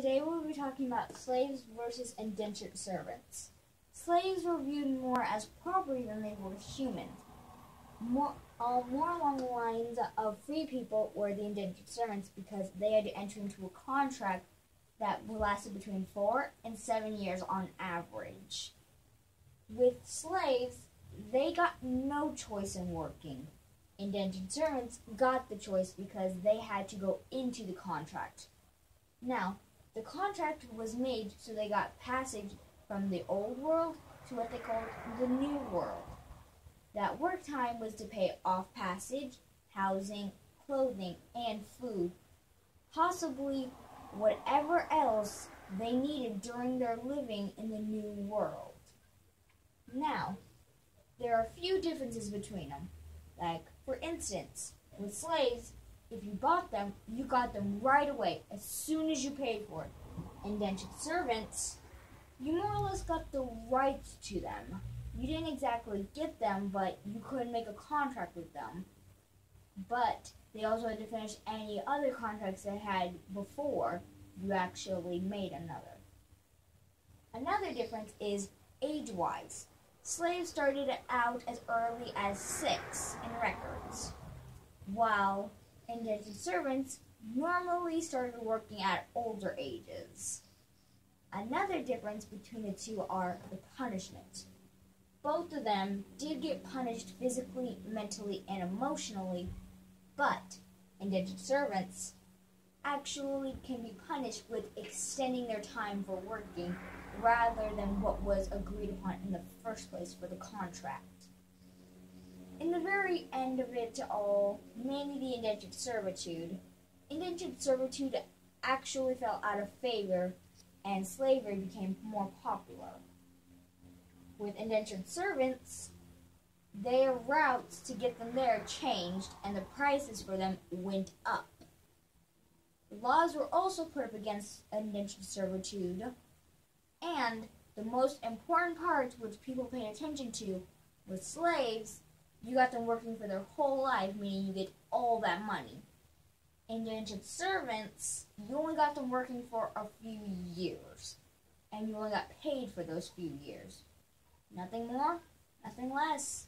Today we'll be talking about slaves versus indentured servants. Slaves were viewed more as property than they were humans. More along the lines of free people were the indentured servants because they had to enter into a contract that lasted between 4 and 7 years on average. With slaves, they got no choice in working. Indentured servants got the choice because they had to go into the contract. Now, the contract was made so they got passage from the old world to what they called the new world. That work time was to pay off passage, housing, clothing, and food, possibly whatever else they needed during their living in the new world. Now, there are a few differences between them. Like, for instance, with slaves, if you bought them, you got them right away, as soon as you paid for it. Indentured servants, you more or less got the rights to them. You didn't exactly get them, but you couldn't make a contract with them. But they also had to finish any other contracts they had before you actually made another. Another difference is age-wise. Slaves started out as early as 6 in records, while indentured servants normally started working at older ages. Another difference between the two are the punishment. Both of them did get punished physically, mentally, and emotionally, but indentured servants actually can be punished with extending their time for working rather than what was agreed upon in the first place for the contract. In the very end of it all, mainly the indentured servitude actually fell out of favor and slavery became more popular. With indentured servants, their routes to get them there changed and the prices for them went up. Laws were also put up against indentured servitude, and the most important part which people paid attention to was slaves. You got them working for their whole life, meaning you get all that money. Indentured servants, you only got them working for a few years, and you only got paid for those few years. Nothing more, nothing less.